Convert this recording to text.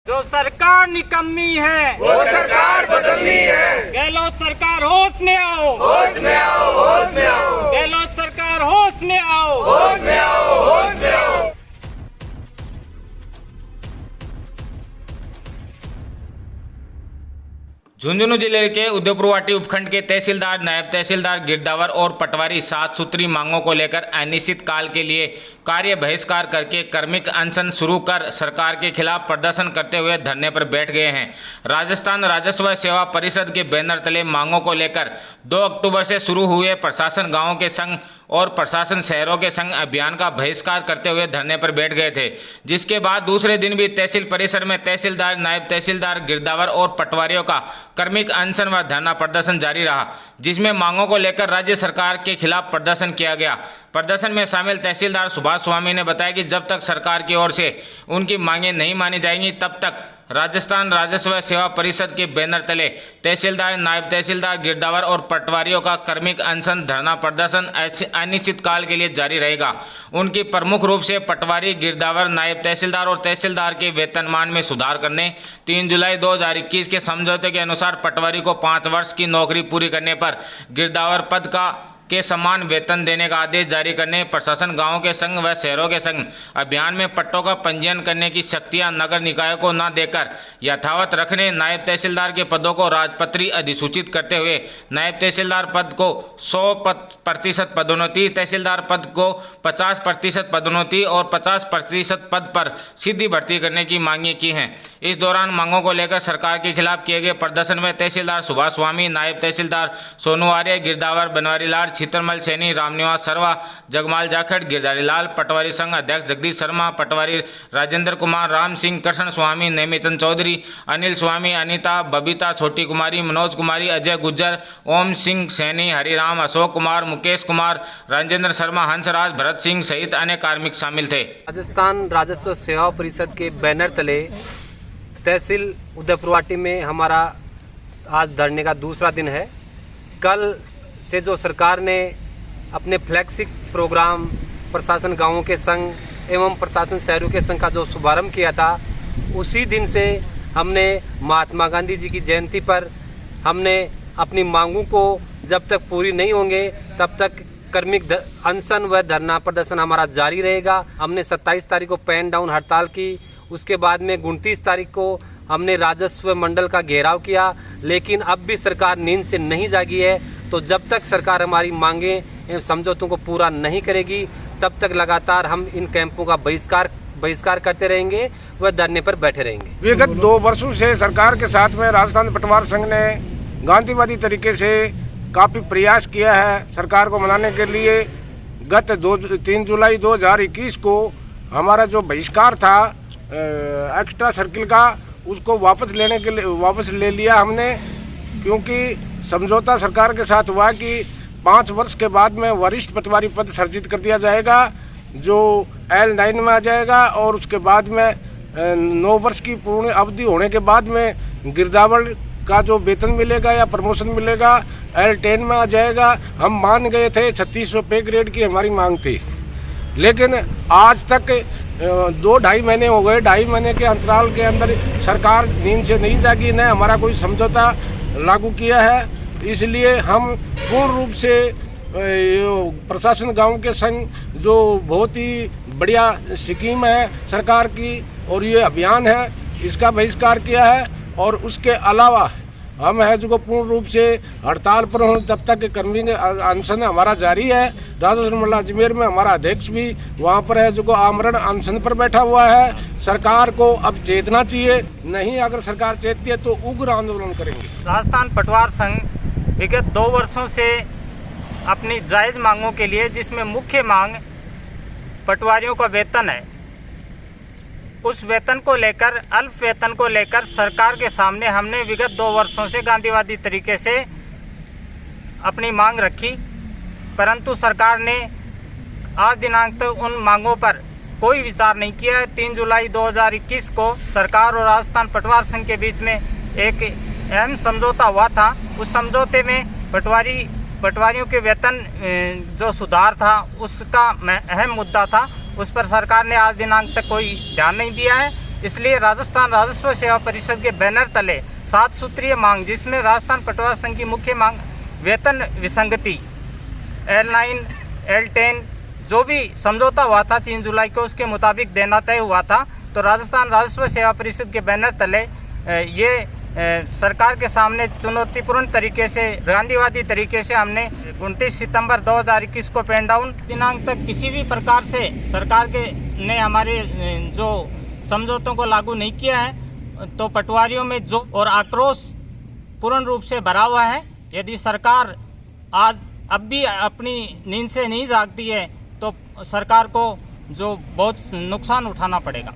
जो सरकार निकम्मी है वो सरकार बदलनी है। गहलोत सरकार होश में आओ, होश में आओ, होश में आओ, गहलोत सरकार होश में आओ, होश में आओ, होश में आओ। झुंझुनू जिले के उदयपुरवाटी उपखंड के तहसीलदार, नायब तहसीलदार, गिरदावर और पटवारी 7 सूत्री मांगों को लेकर अनिश्चित काल के लिए कार्य बहिष्कार करके कार्मिक अनशन शुरू कर सरकार के खिलाफ प्रदर्शन करते हुए धरने पर बैठ गए हैं। राजस्थान राजस्व सेवा परिषद के बैनर तले मांगों को लेकर 2 अक्टूबर से शुरू हुए प्रशासन गांवों के संघ और प्रशासन शहरों के संग अभियान का बहिष्कार करते हुए धरने पर बैठ गए थे, जिसके बाद दूसरे दिन भी तहसील परिसर में तहसीलदार, नायब तहसीलदार, गिरदावर और पटवारियों का कार्मिक अनशन व धरना प्रदर्शन जारी रहा, जिसमें मांगों को लेकर राज्य सरकार के खिलाफ प्रदर्शन किया गया। प्रदर्शन में शामिल तहसीलदार सुभाष स्वामी ने बताया कि जब तक सरकार की ओर से उनकी मांगें नहीं मानी जाएंगी तब तक राजस्थान राजस्व सेवा परिषद के बैनर तले तहसीलदार, नायब तहसीलदार, गिरदावर और पटवारियों का कार्मिक अनशन धरना प्रदर्शन अनिश्चित काल के लिए जारी रहेगा। उनकी प्रमुख रूप से पटवारी, गिरदावर, नायब तहसीलदार और तहसीलदार के वेतनमान में सुधार करने, 3 जुलाई 2021 के समझौते के अनुसार पटवारी को 5 वर्ष की नौकरी पूरी करने पर गिरदावर पद के समान वेतन देने का आदेश जारी करने, प्रशासन गांवों के संघ व शहरों के संघ अभियान में पट्टों का पंजीयन करने की शक्तियां नगर निकायों को न देकर यथावत रखने, नायब तहसीलदार के पदों को राजपत्री अधिसूचित करते हुए नायब तहसीलदार पद को 100% पदोन्नति, तहसीलदार पद को 50% पदोन्नति और 50% पद पर सीधी भर्ती करने की मांगें की हैं। इस दौरान मांगों को लेकर सरकार के खिलाफ किए गए प्रदर्शन में तहसीलदार सुभाष स्वामी, नायब तहसीलदार सोनू आर्य, गिरदावर बनवारी लाल, शीतलमल सैनी, रामनिवास सर्वा, जगमाल जाखड़, गिरधारी लाल, पटवारी संघ अध्यक्ष जगदीश शर्मा, पटवारी राजेंद्र कुमार, राम सिंह, कृष्ण स्वामी, नेमिचंद चौधरी, अनिल स्वामी, अनीता, बबीता, छोटी कुमारी, मनोज कुमारी, अजय गुज्जर, ओम सिंह सैनी, हरिराम, अशोक कुमार, मुकेश कुमार, राजेंद्र शर्मा, हंसराज, भरत सिंह सहित अन्य कार्मिक शामिल थे। राजस्थान राजस्व सेवा परिषद के बैनर तले तहसील उदयपुरवाटी में हमारा आज धरने का दूसरा दिन है। कल से जो सरकार ने अपने फ्लैगशिप प्रोग्राम प्रशासन गांवों के संघ एवं प्रशासन शहरों के संघ का जो शुभारंभ किया था, उसी दिन से हमने महात्मा गांधी जी की जयंती पर हमने अपनी मांगों को जब तक पूरी नहीं होंगे तब तक कार्मिक अनशन व धरना प्रदर्शन हमारा जारी रहेगा। हमने 27 तारीख को पेन डाउन हड़ताल की, उसके बाद में 29 तारीख को हमने राजस्व मंडल का घेराव किया, लेकिन अब भी सरकार नींद से नहीं जागी है। तो जब तक सरकार हमारी मांगें एवं समझौतों को पूरा नहीं करेगी तब तक लगातार हम इन कैंपों का बहिष्कार करते रहेंगे व धरने पर बैठे रहेंगे। विगत 2 वर्षों से सरकार के साथ में राजस्थान पटवार संघ ने गांधीवादी तरीके से काफ़ी प्रयास किया है सरकार को मनाने के लिए। गत 3 जुलाई 2021 को हमारा जो बहिष्कार था एक्स्ट्रा सर्किल का, उसको वापस ले लिया हमने, क्योंकि समझौता सरकार के साथ हुआ कि 5 वर्ष के बाद में वरिष्ठ पटवारी पद सर्जित कर दिया जाएगा जो L9 में आ जाएगा, और उसके बाद में 9 वर्ष की पूर्ण अवधि होने के बाद में गिरदावर का जो वेतन मिलेगा या प्रमोशन मिलेगा L10 में आ जाएगा। हम मान गए थे 3600 पे ग्रेड की हमारी मांग थी, लेकिन आज तक 2-2.5 महीने हो गए। 2.5 महीने के अंतराल के अंदर सरकार नींद से नहीं जागी, न हमारा कोई समझौता लागू किया है। इसलिए हम पूर्ण रूप से प्रशासन गांव के संग जो बहुत ही बढ़िया स्कीम है सरकार की और ये अभियान है, इसका बहिष्कार किया है। और उसके अलावा हम है जो पूर्ण रूप से हड़ताल पर हों तब तक कार्मिक अनशन हमारा जारी है। राजस्व मंडल अजमेर में हमारा अध्यक्ष भी वहाँ पर है जो आमरण अनशन पर बैठा हुआ है। सरकार को अब चेतना चाहिए, नहीं अगर सरकार चेतती है तो उग्र आंदोलन करेंगे। राजस्थान पटवार संघ विगत 2 वर्षों से अपनी जायज़ मांगों के लिए, जिसमें मुख्य मांग पटवारियों का वेतन है, उस वेतन को लेकर, अल्प वेतन को लेकर सरकार के सामने हमने विगत 2 वर्षों से गांधीवादी तरीके से अपनी मांग रखी, परंतु सरकार ने आज दिनांक तक उन मांगों पर कोई विचार नहीं किया है। 3 जुलाई 2021 को सरकार और राजस्थान पटवार संघ के बीच में एक अहम समझौता हुआ था। उस समझौते में पटवारियों के वेतन जो सुधार था उसका अहम मुद्दा था, उस पर सरकार ने आज दिनांक तक कोई ध्यान नहीं दिया है। इसलिए राजस्थान राजस्व सेवा परिषद के बैनर तले 7 सूत्रीय मांग, जिसमें राजस्थान पटवार संघ की मुख्य मांग वेतन विसंगति L9 L10 जो भी समझौता हुआ था 3 जुलाई को, उसके मुताबिक देना तय हुआ था। तो राजस्थान राजस्व सेवा परिषद के बैनर तले ये सरकार के सामने चुनौतीपूर्ण तरीके से, गांधीवादी तरीके से हमने 29 सितंबर 2021 को पेन डाउन दिनांक तक किसी भी प्रकार से सरकार के ने हमारे जो समझौतों को लागू नहीं किया है। तो पटवारियों में जो और आक्रोश पूर्ण रूप से भरा हुआ है। यदि सरकार आज अब भी अपनी नींद से नहीं जागती है तो सरकार को जो बहुत नुकसान उठाना पड़ेगा।